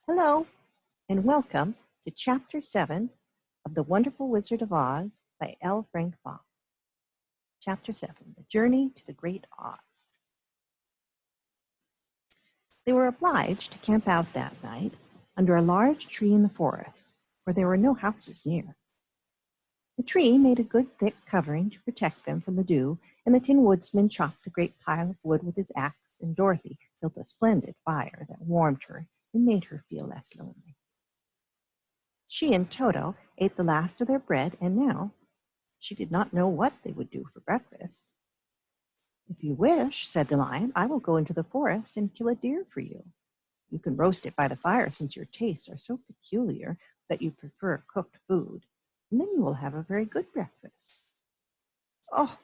Hello, and welcome to Chapter 7 of The Wonderful Wizard of Oz by L. Frank Baum. Chapter 7, The Journey to the Great Oz. They were obliged to camp out that night under a large tree in the forest, for there were no houses near. The tree made a good thick covering to protect them from the dew, and the Tin Woodman chopped a great pile of wood with his axe, and Dorothy built a splendid fire that warmed her and made her feel less lonely. She and Toto ate the last of their bread, and now she did not know what they would do for breakfast. "If you wish," said the Lion, "I will go into the forest and kill a deer for you. You can roast it by the fire, since your tastes are so peculiar that you prefer cooked food, and then you will have a very good breakfast." "Oh,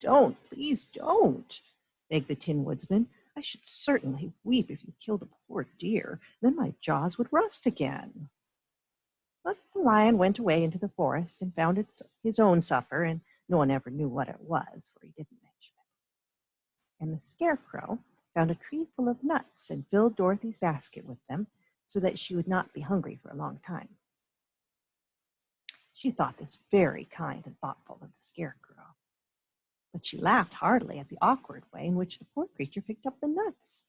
don't, please don't," begged the Tin Woodman. "I should certainly weep if you killed a poor deer. Then my jaws would rust again." But the Lion went away into the forest and found his own supper, and no one ever knew what it was, for he didn't mention it. And the Scarecrow found a tree full of nuts and filled Dorothy's basket with them, so that she would not be hungry for a long time. She thought this very kind and thoughtful of the Scarecrow, but she laughed heartily at the awkward way in which the poor creature picked up the nuts.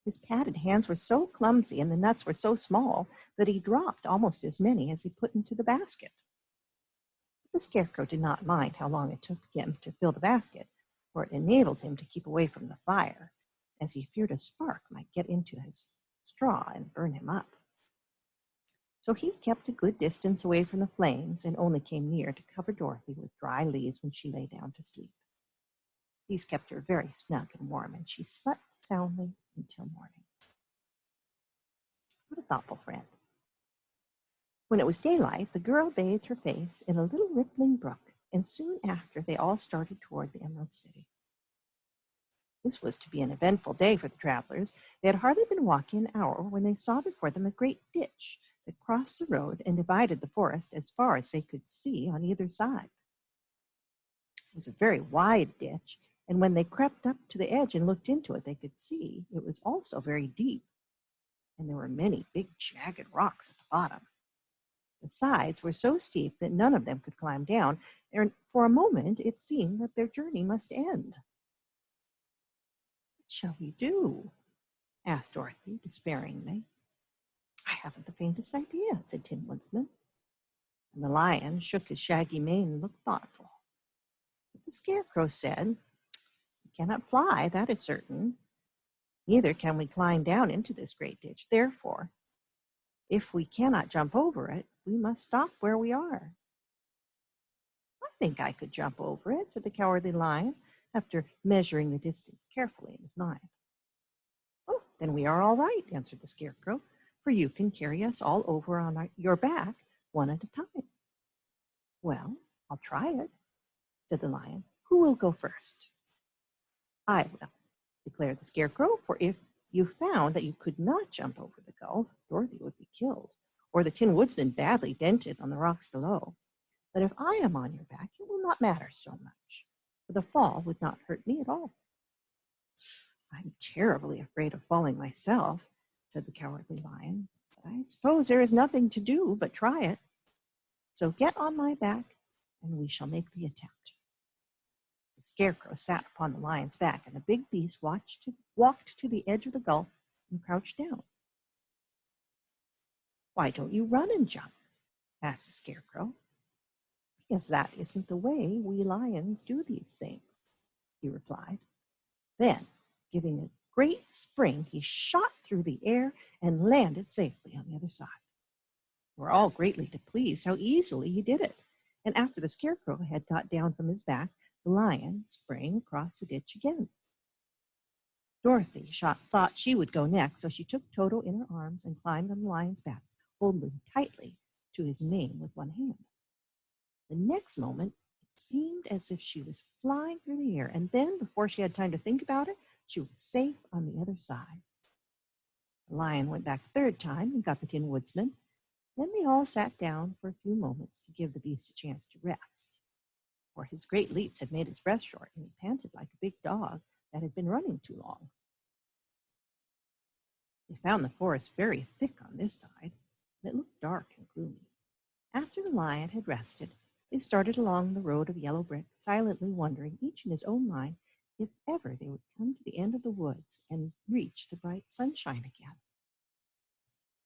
His padded hands were so clumsy and the nuts were so small that he dropped almost as many as he put into the basket. But the Scarecrow did not mind how long it took him to fill the basket, for it enabled him to keep away from the fire, as he feared a spark might get into his straw and burn him up. So he kept a good distance away from the flames and only came near to cover Dorothy with dry leaves when she lay down to sleep. These kept her very snug and warm, and she slept soundly until morning. What a thoughtful friend. When it was daylight, the girl bathed her face in a little rippling brook, and soon after they all started toward the Emerald City. This was to be an eventful day for the travelers. They had hardly been walking an hour when they saw before them a great ditch that crossed the road and divided the forest as far as they could see on either side. It was a very wide ditch, and when they crept up to the edge and looked into it, they could see it was also very deep, and there were many big jagged rocks at the bottom. The sides were so steep that none of them could climb down, and for a moment it seemed that their journey must end. "What shall we do?" asked Dorothy despairingly. "I haven't the faintest idea," said Tin Woodman. And the Lion shook his shaggy mane and looked thoughtful. But the Scarecrow said, "We cannot fly, that is certain. Neither can we climb down into this great ditch. Therefore, if we cannot jump over it, we must stop where we are." "I think I could jump over it," said the Cowardly Lion, after measuring the distance carefully in his mind. "Oh, then we are all right," answered the Scarecrow, "for you can carry us all over on your back one at a time." "Well, I'll try it," said the Lion. "Who will go first?" "I will," declared the Scarecrow, "for if you found that you could not jump over the gulf, Dorothy would be killed, or the Tin Woodman badly dented on the rocks below. But if I am on your back, it will not matter so much, for the fall would not hurt me at all." "I'm terribly afraid of falling myself," said the Cowardly Lion, "but I suppose there is nothing to do but try it. So get on my back, and we shall make the attempt." The Scarecrow sat upon the Lion's back, and the big beast walked to the edge of the gulf and crouched down. "Why don't you run and jump?" asked the Scarecrow. "Because that isn't the way we lions do these things," he replied. Then, giving a great spring, he shot through the air and landed safely on the other side. They were all greatly pleased how easily he did it, and after the Scarecrow had got down from his back, the Lion sprang across the ditch again. Dorothy thought she would go next, so she took Toto in her arms and climbed on the Lion's back, holding tightly to his mane with one hand. The next moment, it seemed as if she was flying through the air, and then, before she had time to think about it, she was safe on the other side. The Lion went back a third time and got the Tin Woodman. Then they all sat down for a few moments to give the beast a chance to rest, for his great leaps had made his breath short, and he panted like a big dog that had been running too long. They found the forest very thick on this side, and it looked dark and gloomy. After the lion had rested, they started along the road of yellow brick, silently wondering, each in his own mind, if ever they would come to the end of the woods and reach the bright sunshine again.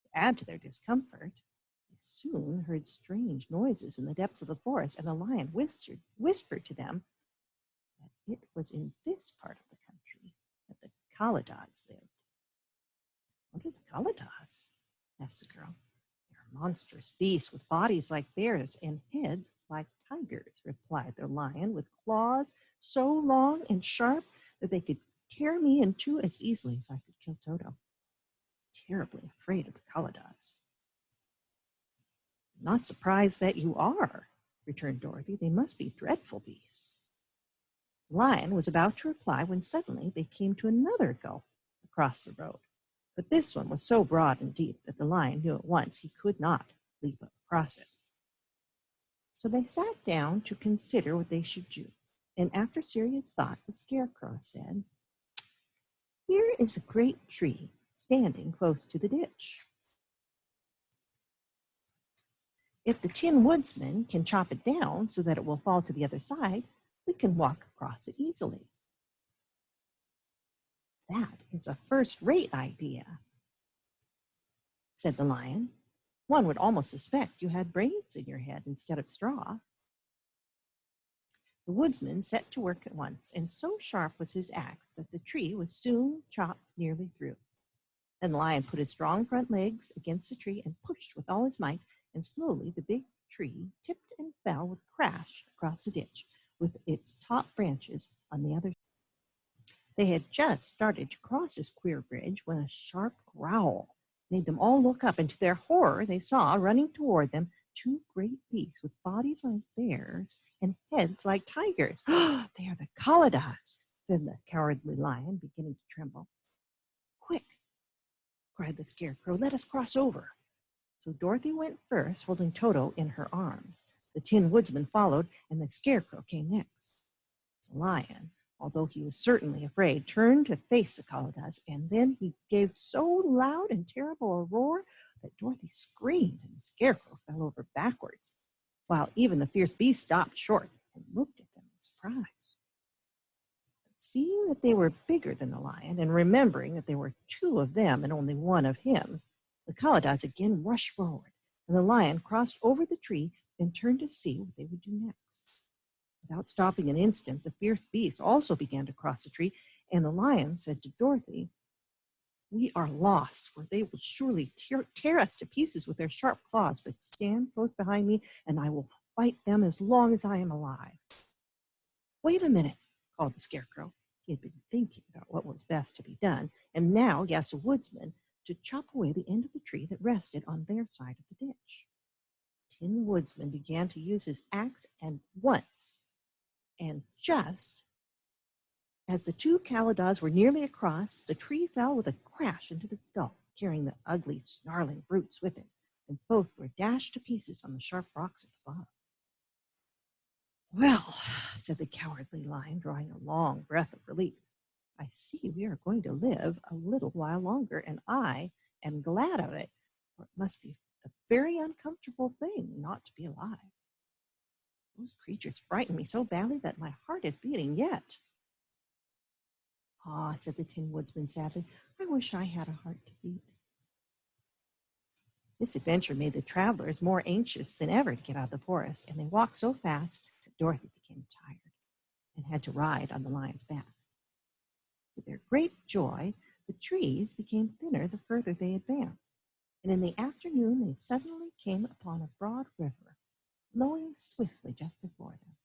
To add to their discomfort, they soon heard strange noises in the depths of the forest, and the lion whispered to them that it was in this part of the country that the Kaladas lived. What are the Kaladas? Asked the girl. They're monstrous beasts with bodies like bears and heads like tigers, replied the lion, with claws so long and sharp that they could tear me in two as easily as I could kill Toto. Terribly afraid of the Kaladas. Not surprised that you are, returned Dorothy. They must be dreadful beasts. The lion was about to reply when suddenly they came to another gulf across the road. But this one was so broad and deep that the lion knew at once he could not leap across it. So they sat down to consider what they should do. And after serious thought, the Scarecrow said, "Here is a great tree standing close to the ditch. If the Tin Woodsman can chop it down so that it will fall to the other side, we can walk across it easily." "That is a first-rate idea," said the lion. "One would almost suspect you had brains in your head instead of straw." The woodsman set to work at once, and so sharp was his axe that the tree was soon chopped nearly through. Then the lion put his strong front legs against the tree and pushed with all his might, and slowly the big tree tipped and fell with a crash across the ditch, with its top branches on the other side. They had just started to cross this queer bridge when a sharp growl made them all look up, and to their horror they saw running toward them two great beasts with bodies like bears and heads like tigers. "They are the Kaladas," said the cowardly lion, beginning to tremble. "Quick," cried the Scarecrow, "let us cross over." So Dorothy went first, holding Toto in her arms. The Tin Woodsman followed, and the Scarecrow came next. The lion, although he was certainly afraid, turned to face the Kaladas, and then he gave so loud and terrible a roar that Dorothy screamed, and the Scarecrow fell over backwards, while even the fierce beast stopped short and looked at them in surprise. But seeing that they were bigger than the lion, and remembering that there were two of them and only one of him, the Kaladas again rushed forward, and the lion crossed over the tree and turned to see what they would do next. Without stopping an instant, the fierce beast also began to cross the tree, and the lion said to Dorothy, "We are lost, for they will surely tear us to pieces with their sharp claws, but stand close behind me, and I will fight them as long as I am alive." "Wait a minute," called the Scarecrow. He had been thinking about what was best to be done, and now he asked the woodsman to chop away the end of the tree that rested on their side of the ditch. Tin Woodsman began to use his axe at once, and just as the two Kaladas were nearly across, the tree fell with a crash into the gulf, carrying the ugly, snarling brutes with it, and both were dashed to pieces on the sharp rocks at the bottom. "Well," said the cowardly lion, drawing a long breath of relief, "I see we are going to live a little while longer, and I am glad of it, for it must be a very uncomfortable thing not to be alive. Those creatures frighten me so badly that my heart is beating yet." "Ah," said the Tin Woodsman sadly, "I wish I had a heart to beat." This adventure made the travelers more anxious than ever to get out of the forest, and they walked so fast that Dorothy became tired and had to ride on the lion's back. To their great joy, the trees became thinner the further they advanced, and in the afternoon they suddenly came upon a broad river flowing swiftly just before them.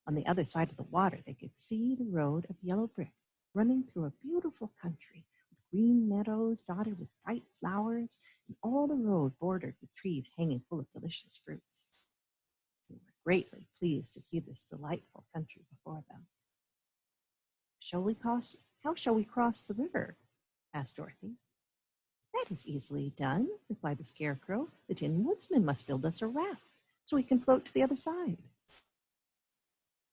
On the other side of the water they could see the road of yellow brick running through a beautiful country with green meadows dotted with bright flowers, and all the road bordered with trees hanging full of delicious fruits. They were greatly pleased to see this delightful country before them. "How shall we cross the river?" asked Dorothy. "That is easily done," replied the Scarecrow. "The Tin Woodsman must build us a raft so we can float to the other side."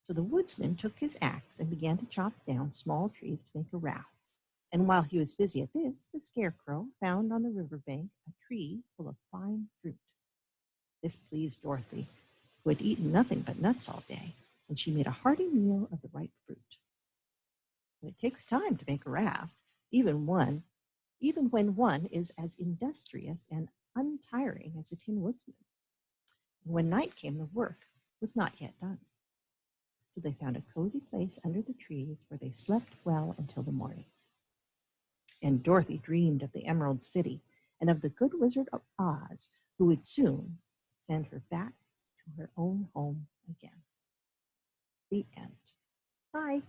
So the woodsman took his axe and began to chop down small trees to make a raft. And while he was busy at this, the Scarecrow found on the riverbank a tree full of fine fruit. This pleased Dorothy, who had eaten nothing but nuts all day, and she made a hearty meal of the ripe fruit. And it takes time to make a raft, even when one is as industrious and untiring as a Tin Woodsman. And when night came, the work was not yet done. So they found a cozy place under the trees where they slept well until the morning. And Dorothy dreamed of the Emerald City and of the good Wizard of Oz, who would soon send her back to her own home again. The end. Bye.